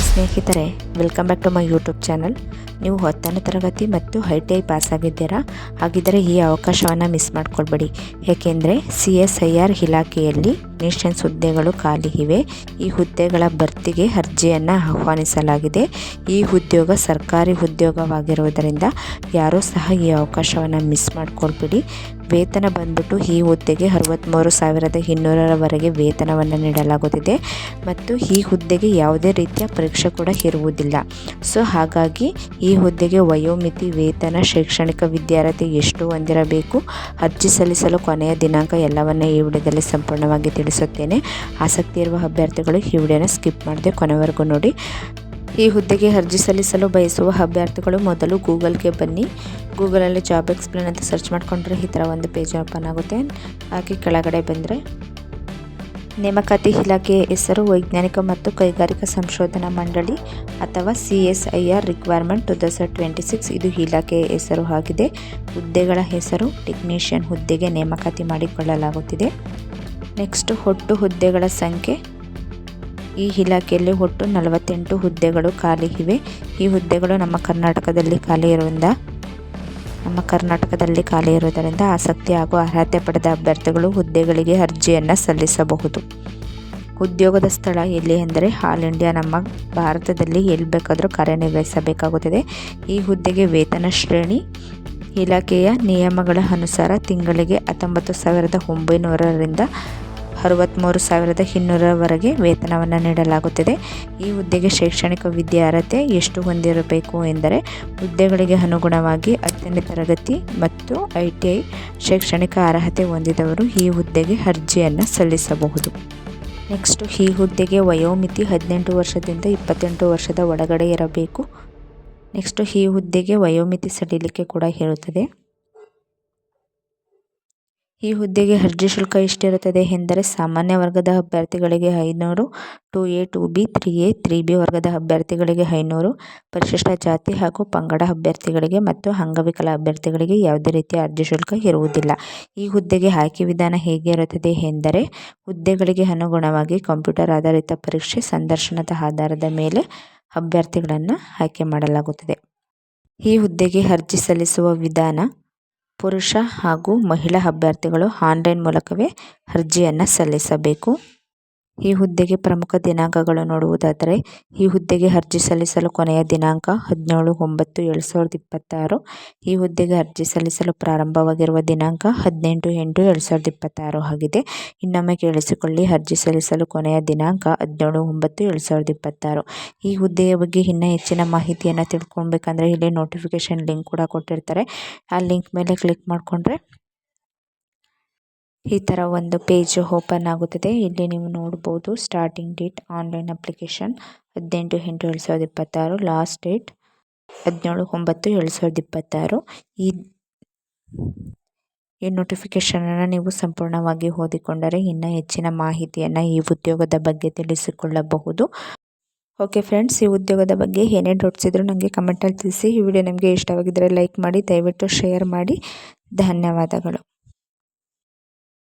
ಸ್ನೇಹಿತರೆ, welcome back to my YouTube channel. ನೀವು 10ನೇ ತರಗತಿ ಮತ್ತು ITI ಪಾಸ್ ಆಗಿದ್ದೀರಾ? ಹಾಗಿದ್ದರೆ ಈ ಅವಕಾಶವನ್ನು ಮಿಸ್ ಮಾಡ್ಕೊಳ್ಬೇಡಿ. ಏಕೆಂದರೆ CSIR ಇಲಾಖೆಯಲ್ಲಿ ನೇಷನ್ಸ್ ಹುದ್ದೆಗಳು ಖಾಲಿ ಇವೆ. ಈ ಹುದ್ದೆಗಳ ಭರ್ತಿಗೆ ಅರ್ಜಿಯನ್ನು ಆಹ್ವಾನಿಸಲಾಗಿದೆ. ಈ ಉದ್ಯೋಗ ಸರ್ಕಾರಿ ಉದ್ಯೋಗವಾಗಿರುವುದರಿಂದ ಯಾರೂ ಸಹ ಈ ಅವಕಾಶವನ್ನು ಮಿಸ್ ಮಾಡ್ಕೊಳ್ಬೇಡಿ. ವೇತನ ಬಂದ್ಬಿಟ್ಟು ಈ ಹುದ್ದೆಗೆ 63,200ರವರೆಗೆ ವೇತನವನ್ನು ನೀಡಲಾಗುತ್ತಿದೆ ಮತ್ತು ಈ ಹುದ್ದೆಗೆ ಯಾವುದೇ ರೀತಿಯ ಪರೀಕ್ಷೆ ಕೂಡ ಇರುವುದಿಲ್ಲ. ಹಾಗಾಗಿ ಈ ಹುದ್ದೆಗೆ ವಯೋಮಿತಿ, ವೇತನ, ಶೈಕ್ಷಣಿಕ ವಿದ್ಯಾರ್ಹತೆ ಎಷ್ಟು ಹೊಂದಿರಬೇಕು, ಅರ್ಜಿ ಸಲ್ಲಿಸಲು ಕೊನೆಯ ದಿನಾಂಕ ಎಲ್ಲವನ್ನೇ ಈ ವಿಡಿಯೋದಲ್ಲಿ ಸಂಪೂರ್ಣವಾಗಿ ತಿಳಿಸುತ್ತೇನೆ. ಆಸಕ್ತಿ ಇರುವ ಅಭ್ಯರ್ಥಿಗಳು ಈ ವಿಡಿಯೋನ ಸ್ಕಿಪ್ ಮಾಡದೆ ಕೊನೆವರೆಗೂ ನೋಡಿ. ಈ ಹುದ್ದೆಗೆ ಅರ್ಜಿ ಸಲ್ಲಿಸಲು ಬಯಸುವ ಅಭ್ಯರ್ಥಿಗಳು ಮೊದಲು ಗೂಗಲ್ಗೆ ಬನ್ನಿ. ಗೂಗಲಲ್ಲಿ ಜಾಬ್ ಎಕ್ಸ್ಪ್ಲೇನ್ ಅಂತ ಸರ್ಚ್ ಮಾಡಿಕೊಂಡ್ರೆ ಈ ಥರ ಒಂದು ಪೇಜ್ ಓಪನ್ ಆಗುತ್ತೆ. ಹಾಗೆ ಕೆಳಗಡೆ ಬಂದರೆ ನೇಮಕಾತಿ ಇಲಾಖೆಯ ಹೆಸರು ವೈಜ್ಞಾನಿಕ ಮತ್ತು ಕೈಗಾರಿಕಾ ಸಂಶೋಧನಾ ಮಂಡಳಿ ಅಥವಾ CSIR ರಿಕ್ವೈರ್ಮೆಂಟ್ 2026 ಇದು ಇಲಾಖೆಯ ಹೆಸರು ಆಗಿದೆ. ಹುದ್ದೆಗಳ ಹೆಸರು ಟೆಕ್ನಿಷಿಯನ್ ಹುದ್ದೆಗೆ ನೇಮಕಾತಿ ಮಾಡಿಕೊಳ್ಳಲಾಗುತ್ತಿದೆ. ನೆಕ್ಸ್ಟ್ ಒಟ್ಟು ಹುದ್ದೆಗಳ ಸಂಖ್ಯೆ. ಈ ಇಲಾಖೆಯಲ್ಲಿ ಒಟ್ಟು 48 ಹುದ್ದೆಗಳು ಖಾಲಿ ಇವೆ. ಈ ಹುದ್ದೆಗಳು ನಮ್ಮ ಕರ್ನಾಟಕದಲ್ಲಿ ಖಾಲಿ ಇರುವುದರಿಂದ ಆಸಕ್ತಿ ಹಾಗೂ ಅರ್ಹತೆ ಪಡೆದ ಅಭ್ಯರ್ಥಿಗಳು ಹುದ್ದೆಗಳಿಗೆ ಅರ್ಜಿಯನ್ನು ಸಲ್ಲಿಸಬಹುದು. ಉದ್ಯೋಗದ ಸ್ಥಳ ಎಲ್ಲಿ ಅಂದರೆ ಆಲ್ ಇಂಡಿಯಾ, ನಮ್ಮ ಭಾರತದಲ್ಲಿ ಎಲ್ಲಿ ಬೇಕಾದರೂ ಕಾರ್ಯನಿರ್ವಹಿಸಬೇಕಾಗುತ್ತದೆ. ಈ ಹುದ್ದೆಗೆ ವೇತನ ಶ್ರೇಣಿ ಇಲಾಖೆಯ ನಿಯಮಗಳ ಅನುಸಾರ ತಿಂಗಳಿಗೆ 19,900ರಿಂದ 63,200ರವರೆಗೆ ವೇತನವನ್ನು ನೀಡಲಾಗುತ್ತದೆ. ಈ ಹುದ್ದೆಗೆ ಶೈಕ್ಷಣಿಕ ವಿದ್ಯಾರ್ಹತೆ ಎಷ್ಟು ಹೊಂದಿರಬೇಕು ಎಂದರೆ ಹುದ್ದೆಗಳಿಗೆ ಅನುಗುಣವಾಗಿ 10ನೇ ತರಗತಿ ಮತ್ತು ITI ಶೈಕ್ಷಣಿಕ ಅರ್ಹತೆ ಹೊಂದಿದವರು ಈ ಹುದ್ದೆಗೆ ಅರ್ಜಿಯನ್ನು ಸಲ್ಲಿಸಬಹುದು. ನೆಕ್ಸ್ಟು ಈ ಹುದ್ದೆಗೆ ವಯೋಮಿತಿ 18 ವರ್ಷದಿಂದ 28 ವರ್ಷದ ಒಳಗಡೆ ಇರಬೇಕು. ನೆಕ್ಸ್ಟು ಈ ಹುದ್ದೆಗೆ ವಯೋಮಿತಿ ಸಡಿಲಿಕೆ ಕೂಡ ಇರುತ್ತದೆ. ಈ ಹುದ್ದೆಗೆ ಅರ್ಜಿ ಶುಲ್ಕ ಎಷ್ಟಿರುತ್ತದೆ ಎಂದರೆ ಸಾಮಾನ್ಯ ವರ್ಗದ ಅಭ್ಯರ್ಥಿಗಳಿಗೆ 500, 2A, 2B, 3A, 3B ವರ್ಗದ ಅಭ್ಯರ್ಥಿಗಳಿಗೆ 500, ಪರಿಶಿಷ್ಟ ಜಾತಿ ಹಾಗೂ ಪಂಗಡ ಅಭ್ಯರ್ಥಿಗಳಿಗೆ ಮತ್ತು ಅಂಗವಿಕಲ ಅಭ್ಯರ್ಥಿಗಳಿಗೆ ಯಾವುದೇ ರೀತಿಯ ಅರ್ಜಿ ಶುಲ್ಕ ಇರುವುದಿಲ್ಲ. ಈ ಹುದ್ದೆಗೆ ಆಯ್ಕೆ ವಿಧಾನ ಹೇಗೆ ಇರುತ್ತದೆ ಎಂದರೆ ಹುದ್ದೆಗಳಿಗೆ ಅನುಗುಣವಾಗಿ ಕಂಪ್ಯೂಟರ್ ಆಧಾರಿತ ಪರೀಕ್ಷೆ, ಸಂದರ್ಶನದ ಆಧಾರದ ಮೇಲೆ ಅಭ್ಯರ್ಥಿಗಳನ್ನು ಆಯ್ಕೆ ಮಾಡಲಾಗುತ್ತದೆ. ಈ ಹುದ್ದೆಗೆ ಅರ್ಜಿ ಸಲ್ಲಿಸುವ ವಿಧಾನ. ಪುರುಷ ಹಾಗೂ ಮಹಿಳಾ ಅಭ್ಯರ್ಥಿಗಳು ಆನ್ಲೈನ್ ಮೂಲಕವೇ ಅರ್ಜಿಯನ್ನು ಸಲ್ಲಿಸಬೇಕು. ಈ ಹುದ್ದೆಗೆ ಪ್ರಮುಖ ದಿನಾಂಕಗಳು ನೋಡುವುದಾದರೆ ಈ ಹುದ್ದೆಗೆ ಅರ್ಜಿ ಸಲ್ಲಿಸಲು ಕೊನೆಯ ದಿನಾಂಕ 17/9/2026. ಈ ಹುದ್ದೆಗೆ ಅರ್ಜಿ ಸಲ್ಲಿಸಲು ಪ್ರಾರಂಭವಾಗಿರುವ ದಿನಾಂಕ 18/8/2026 ಆಗಿದೆ. ಇನ್ನೊಮ್ಮೆ ಕೇಳಿಸಿಕೊಳ್ಳಿ, ಅರ್ಜಿ ಸಲ್ಲಿಸಲು ಕೊನೆಯ ದಿನಾಂಕ 17/9/2026. ಈ ಹುದ್ದೆಯ ಬಗ್ಗೆ ಇನ್ನೂ ಹೆಚ್ಚಿನ ಮಾಹಿತಿಯನ್ನು ತಿಳ್ಕೊಳ್ಬೇಕಂದ್ರೆ ಇಲ್ಲಿ ನೋಟಿಫಿಕೇಶನ್ ಲಿಂಕ್ ಕೂಡ ಕೊಟ್ಟಿರ್ತಾರೆ. ಆ ಲಿಂಕ್ ಮೇಲೆ ಕ್ಲಿಕ್ ಮಾಡಿಕೊಂಡ್ರೆ ಈ ಥರ ಒಂದು ಪೇಜ್ ಓಪನ್ ಆಗುತ್ತದೆ. ಇಲ್ಲಿ ನೀವು ನೋಡ್ಬೋದು starting date online application 18/8/2026, last date 17/9/2026. ಈ ನೋಟಿಫಿಕೇಷನನ್ನು ನೀವು ಸಂಪೂರ್ಣವಾಗಿ ಓದಿಕೊಂಡರೆ ಇನ್ನೂ ಹೆಚ್ಚಿನ ಮಾಹಿತಿಯನ್ನು ಈ ಉದ್ಯೋಗದ ಬಗ್ಗೆ ತಿಳಿಸಿಕೊಳ್ಳಬಹುದು. ಓಕೆ ಫ್ರೆಂಡ್ಸ್, ಈ ಉದ್ಯೋಗದ ಬಗ್ಗೆ ಏನೇ ಡೌಟ್ಸ್ ಇದ್ದರೂ ನನಗೆ ಕಮೆಂಟಲ್ಲಿ ತಿಳಿಸಿ. ಈ ವಿಡಿಯೋ ನಿಮಗೆ ಇಷ್ಟವಾಗಿದ್ದರೆ ಲೈಕ್ ಮಾಡಿ, ದಯವಿಟ್ಟು ಶೇರ್ ಮಾಡಿ. ಧನ್ಯವಾದಗಳು.